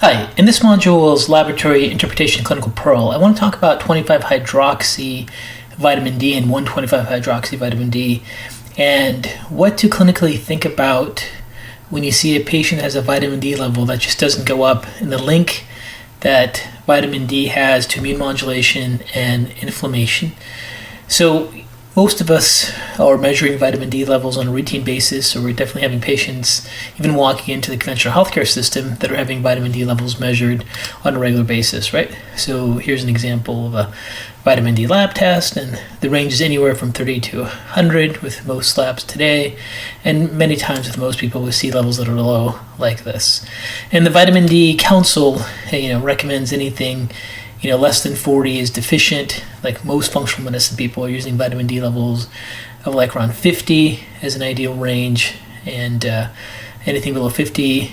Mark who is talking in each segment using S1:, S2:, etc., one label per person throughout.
S1: Hi, in this module's Laboratory Interpretation Clinical Pearl, I want to talk about 25-hydroxy vitamin D and 1,25-hydroxy vitamin D and what to clinically think about when you see a patient has a vitamin D level that just doesn't go up, and the link that vitamin D has to immune modulation and inflammation. So most of us are measuring vitamin D levels on a routine basis, or we're definitely having patients even walking into the conventional healthcare system that are having vitamin D levels measured on a regular basis, right? So here's an example of a vitamin D lab test, and the range is anywhere from 30 to 100 with most labs today, and many times with most people we see levels that are low like this. And the Vitamin D Council, recommends anything less than 40 is deficient. Like most functional medicine people are using vitamin D levels of like around 50 as an ideal range, and anything below 50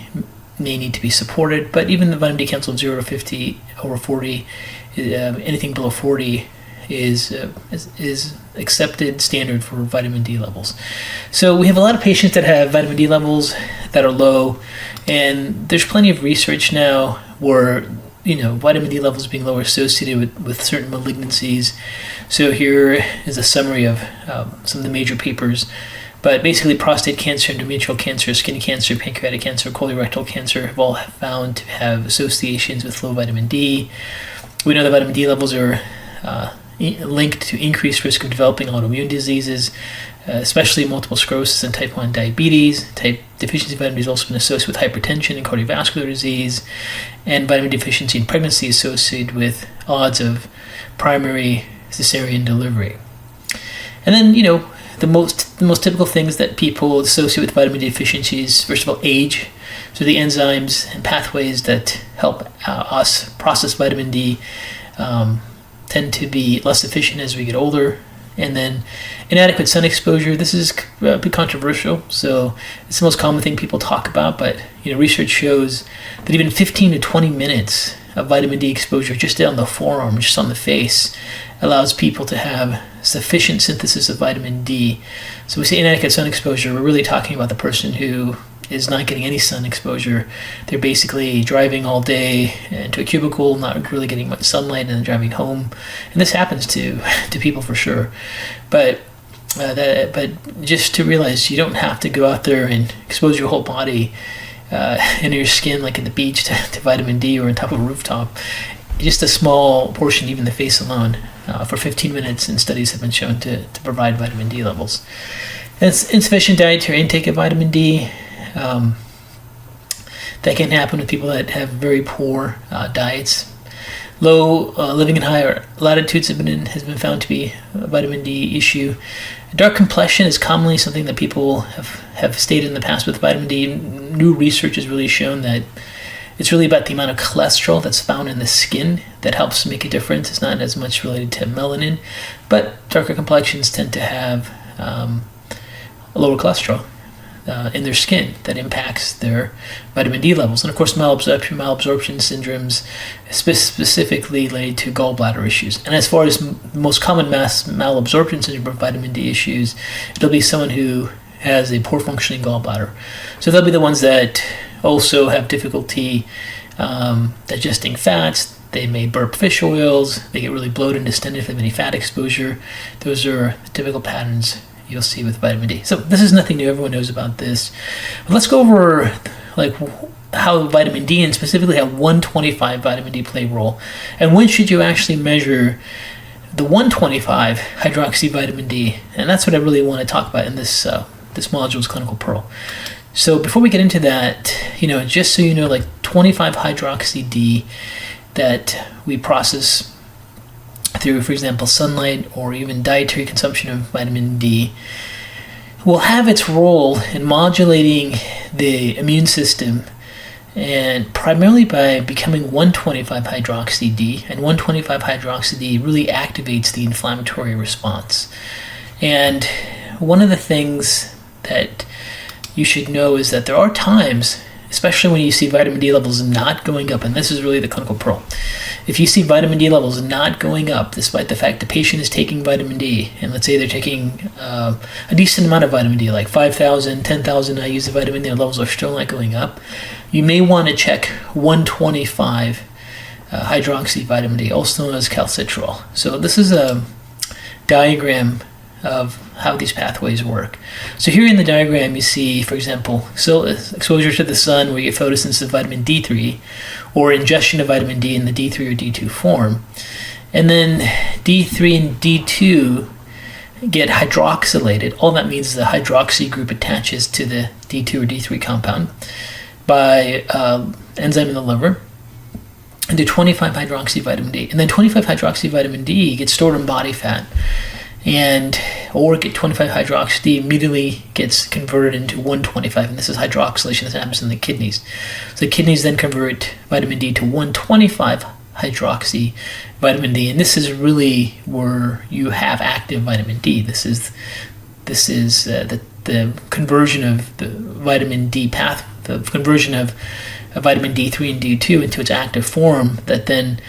S1: may need to be supported. But even the Vitamin D Council of 0 to 50 over 40, anything below 40 is accepted standard for vitamin D levels. So we have a lot of patients that have vitamin D levels that are low, and there's plenty of research now where vitamin D levels being lower associated with certain malignancies. So here is a summary of some of the major papers. But basically prostate cancer, endometrial cancer, skin cancer, pancreatic cancer, colorectal cancer have all found to have associations with low vitamin D. We know that vitamin D levels are linked to increased risk of developing autoimmune diseases, especially multiple sclerosis and type 1 diabetes. Deficiency of vitamin D has also been associated with hypertension and cardiovascular disease, and vitamin deficiency in pregnancy associated with odds of primary cesarean delivery. And then, the most typical things that people associate with vitamin D deficiencies, first of all, age. So the enzymes and pathways that help us process vitamin D tend to be less efficient as we get older. And then inadequate sun exposure. This is a bit controversial, so it's the most common thing people talk about, but research shows that even 15 to 20 minutes of vitamin D exposure just on the forearm, just on the face, allows people to have sufficient synthesis of vitamin D. So we say inadequate sun exposure, we're really talking about the person who is not getting any sun exposure. They're basically driving all day into a cubicle, not really getting much sunlight, and then driving home. And this happens to people for sure. But just to realize you don't have to go out there and expose your whole body and your skin like at the beach to vitamin D or on top of a rooftop. Just a small portion, even the face alone, for 15 minutes, and studies have been shown to provide vitamin D levels. And it's insufficient dietary intake of vitamin D. That can happen with people that have very poor diets. Low living in higher latitudes has been found to be a vitamin D issue. Dark complexion is commonly something that people have stated in the past with vitamin D. New research has really shown that it's really about the amount of cholesterol that's found in the skin that helps make a difference. It's not as much related to melanin, but darker complexions tend to have lower cholesterol in their skin that impacts their vitamin D levels. And of course, malabsorption syndromes specifically related to gallbladder issues. And as far as most common malabsorption syndrome of vitamin D issues, it'll be someone who has a poor functioning gallbladder. So they'll be the ones that also have difficulty digesting fats. They may burp fish oils. They get really bloated and distended if they have any fat exposure. Those are the typical patterns you'll see with vitamin D. So this is nothing new. Everyone knows about this. But let's go over how vitamin D, and specifically how 125 vitamin D play a role, and when should you actually measure the 125 hydroxy vitamin D. And that's what I really want to talk about in this module's Clinical Pearl. So before we get into that, just so you know, 25 hydroxy D that we process through, for example, sunlight or even dietary consumption of vitamin D, will have its role in modulating the immune system, and primarily by becoming 125 hydroxy D. And 125 hydroxy D really activates the inflammatory response. And one of the things that you should know is that there are times, especially when you see vitamin D levels not going up, and this is really the clinical pearl. If you see vitamin D levels not going up, despite the fact the patient is taking vitamin D, and let's say they're taking a decent amount of vitamin D, like 5,000, 10,000 IUs of vitamin D, their levels are still not going up, you may want to check 125 hydroxy vitamin D, also known as calcitrol. So this is a diagram of how these pathways work. So here in the diagram you see, for example, exposure to the sun where you get photosynthesis of vitamin D3 or ingestion of vitamin D in the D3 or D2 form. And then D3 and D2 get hydroxylated. All that means is the hydroxy group attaches to the D2 or D3 compound by enzyme in the liver into 25 hydroxy vitamin D. And then 25 hydroxy vitamin D gets stored in body fat, or get 25 hydroxy D immediately gets converted into 125, and this is hydroxylation that happens in the kidneys. So the kidneys then convert vitamin D to 125 hydroxy vitamin D, and this is really where you have active vitamin D. This is the conversion of the vitamin D the conversion of vitamin D3 and D2 into its active form that then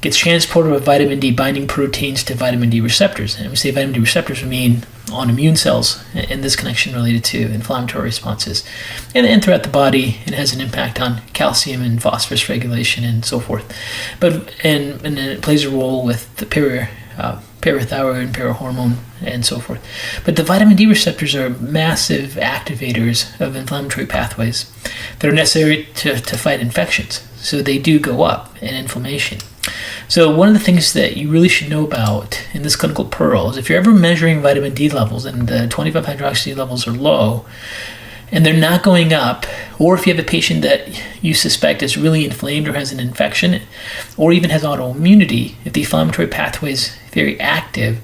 S1: gets transported with vitamin D binding proteins to vitamin D receptors. And we say vitamin D receptors mean on immune cells, in this connection related to inflammatory responses. And throughout the body, it has an impact on calcium and phosphorus regulation and so forth. And it plays a role with the parathyroid, parahormone, and so forth. But the vitamin D receptors are massive activators of inflammatory pathways that are necessary to fight infections. So they do go up in inflammation. So one of the things that you really should know about in this clinical pearl is if you're ever measuring vitamin D levels and the 25 hydroxy levels are low and they're not going up, or if you have a patient that you suspect is really inflamed or has an infection or even has autoimmunity, if the inflammatory pathway is very active,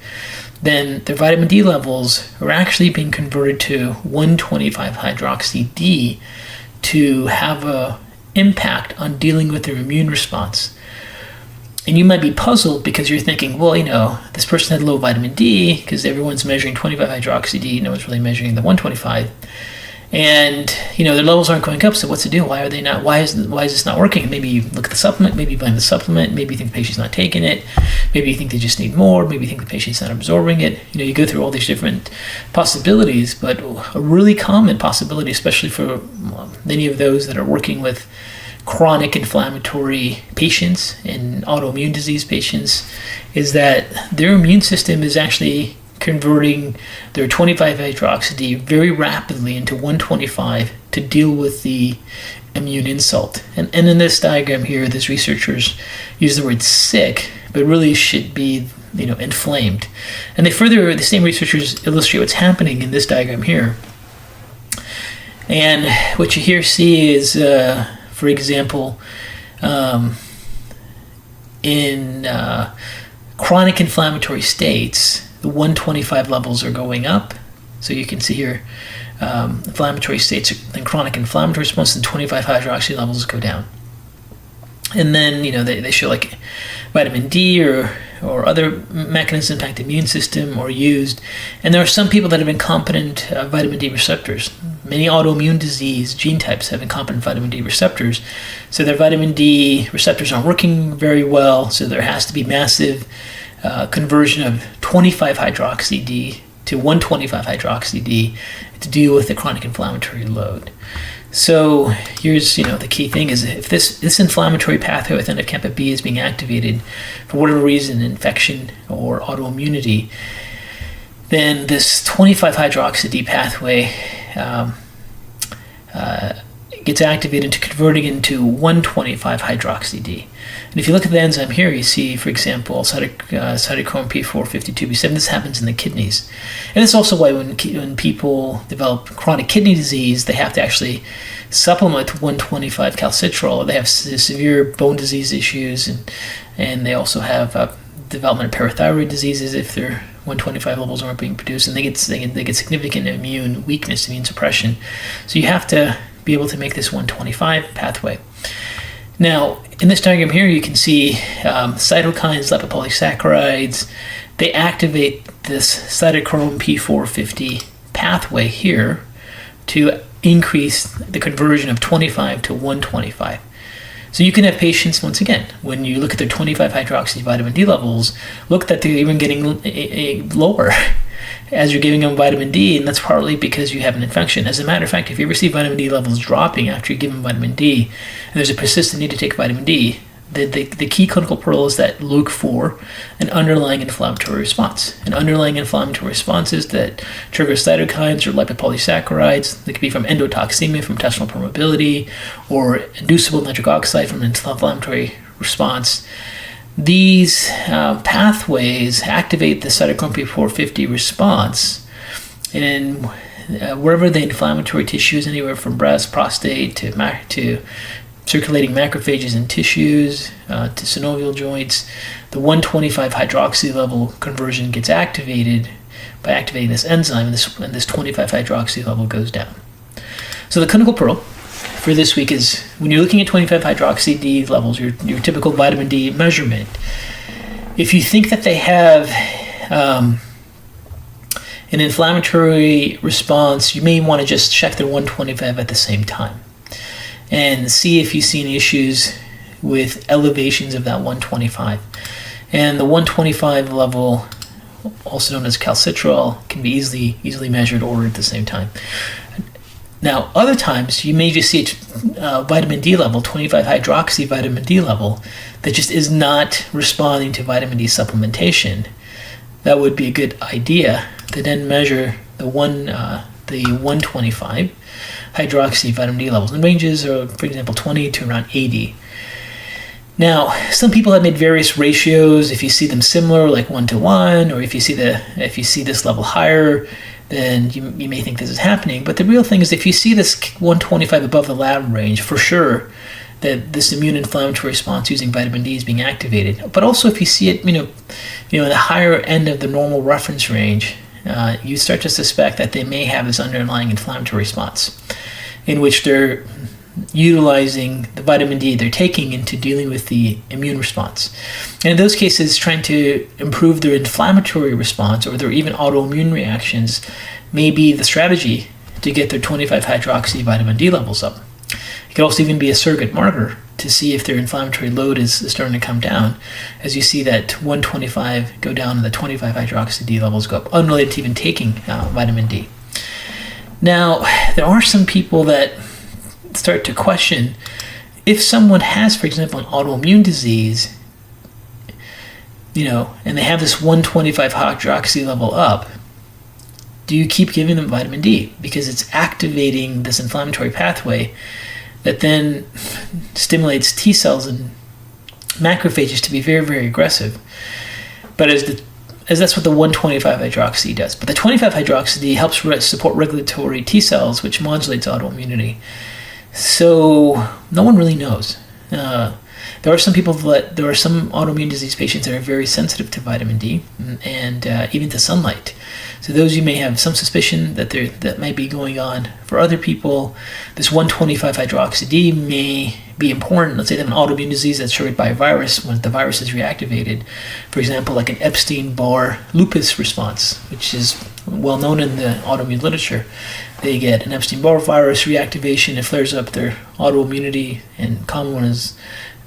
S1: then their vitamin D levels are actually being converted to 125 hydroxy D to have an impact on dealing with their immune response. And you might be puzzled because you're thinking, well, this person had low vitamin D because everyone's measuring 25 hydroxy D, no one's really measuring the 125. And, their levels aren't going up, so what's the deal? Why are they not? Why is this not working? Maybe you look at the supplement, maybe you blame the supplement, maybe you think the patient's not taking it, maybe you think they just need more, maybe you think the patient's not absorbing it. You go through all these different possibilities, but a really common possibility, especially for many of those that are working with chronic inflammatory patients and autoimmune disease patients, is that their immune system is actually converting their 25 hydroxy D very rapidly into 125 to deal with the immune insult. And in this diagram here, these researchers use the word sick, but really should be inflamed. And the same researchers illustrate what's happening in this diagram here. And what you here see is, for example, in chronic inflammatory states, the 125 levels are going up. So you can see here, inflammatory states and chronic inflammatory response, and 25 hydroxy levels go down. And then, they show like vitamin D or other mechanisms impact the immune system or used. And there are some people that have incompetent vitamin D receptors. Many autoimmune disease gene types have incompetent vitamin D receptors. So their vitamin D receptors aren't working very well. So there has to be massive conversion of 25 hydroxy D to 125 hydroxy D to deal with the chronic inflammatory load. So here's, the key thing is if this inflammatory pathway within NF-kappa B is being activated for whatever reason, infection or autoimmunity, then this 25 hydroxy D pathway gets activated into converting into 125 hydroxy D. And if you look at the enzyme here, you see, for example, cytochrome P452B7. This happens in the kidneys. And it's also why when people develop chronic kidney disease, they have to actually supplement with 125 calcitrol. They have severe bone disease issues, and they also have development of parathyroid diseases if their 125 levels aren't being produced, and they get significant immune weakness, immune suppression. So you have to be able to make this 125 pathway. Now, in this diagram here, you can see cytokines, lipopolysaccharides. They activate this cytochrome P450 pathway here to increase the conversion of 25 to 125. So you can have patients, once again, when you look at their 25 hydroxy vitamin D levels, look that they're even getting lower as you're giving them vitamin D, and that's partly because you have an infection. As a matter of fact, if you ever see vitamin D levels dropping after you give them vitamin D, and there's a persistent need to take vitamin D, the key clinical pearl is that look for an underlying inflammatory response. An underlying inflammatory response is that trigger cytokines or lipopolysaccharides. They could be from endotoxemia, from intestinal permeability, or inducible nitric oxide from an inflammatory response. These pathways activate the cytochrome P450 response, and wherever the inflammatory tissues, anywhere from breast, prostate, to circulating macrophages in tissues, to synovial joints, the 125 hydroxy level conversion gets activated by activating this enzyme, and this 25 hydroxy level goes down. So the clinical pearl for this week is, when you're looking at 25 hydroxy D levels, your typical vitamin D measurement, if you think that they have an inflammatory response, you may want to just check their 125 at the same time and see if you see any issues with elevations of that 125. And the 125 level, also known as calcitrol, can be easily measured or at the same time. Now, other times you may just see a vitamin D level, 25 hydroxy vitamin D level, that just is not responding to vitamin D supplementation. That would be a good idea to then measure the 125 hydroxy vitamin D levels. And ranges are, for example, 20 to around 80. Now, some people have made various ratios. If you see them similar, like 1-to-1, or if you see this level higher, then you may think this is happening. But the real thing is, if you see this 125 above the lab range, for sure that this immune inflammatory response using vitamin D is being activated. But also, if you see it, in the higher end of the normal reference range, you start to suspect that they may have this underlying inflammatory response, in which they're utilizing the vitamin D they're taking into dealing with the immune response. And in those cases, trying to improve their inflammatory response or their even autoimmune reactions may be the strategy to get their 25 hydroxy vitamin D levels up. It could also even be a surrogate marker to see if their inflammatory load is starting to come down, as you see that 125 go down and the 25 hydroxy D levels go up, unrelated to even taking vitamin D. Now, there are some people that start to question, if someone has, for example, an autoimmune disease, and they have this 125 hydroxy level up, do you keep giving them vitamin D? Because it's activating this inflammatory pathway that then stimulates T cells and macrophages to be very, very aggressive. But as that's what the 125 hydroxy does. But the 25 hydroxy helps support regulatory T cells, which modulates autoimmunity. So no one really knows. There are some autoimmune disease patients that are very sensitive to vitamin D and even to sunlight. So those, you may have some suspicion that might be going on. For other people, this 125 hydroxy D may be important. Let's say they have an autoimmune disease that's triggered by a virus. When the virus is reactivated, for example, like an Epstein-Barr lupus response, which is well known in the autoimmune literature. They get an Epstein-Barr virus reactivation, it flares up their autoimmunity, and common one is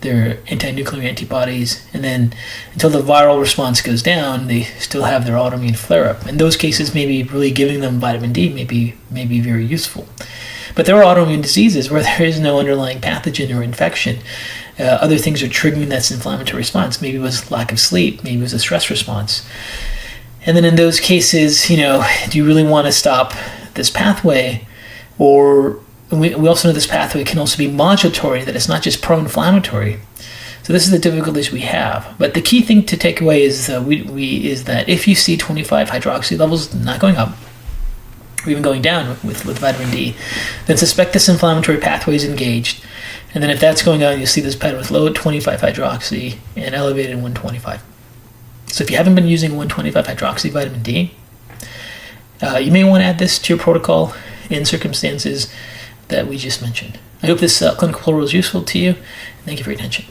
S1: their anti-nuclear antibodies, and then until the viral response goes down, they still have their autoimmune flare-up. In those cases, maybe really giving them vitamin D may be very useful. But there are autoimmune diseases where there is no underlying pathogen or infection. Other things are triggering that inflammatory response. Maybe it was lack of sleep, maybe it was a stress response. And then in those cases, do you really want to stop this pathway? Or we also know this pathway can also be modulatory, that it's not just pro-inflammatory. So this is the difficulties we have. But the key thing to take away is is that if you see 25 hydroxy levels not going up, or even going down with vitamin D, then suspect this inflammatory pathway is engaged. And then if that's going on, you'll see this pattern with low 25 hydroxy and elevated 125. So if you haven't been using 125 hydroxy vitamin D, you may want to add this to your protocol in circumstances that we just mentioned. I hope this clinical protocol was useful to you. Thank you for your attention.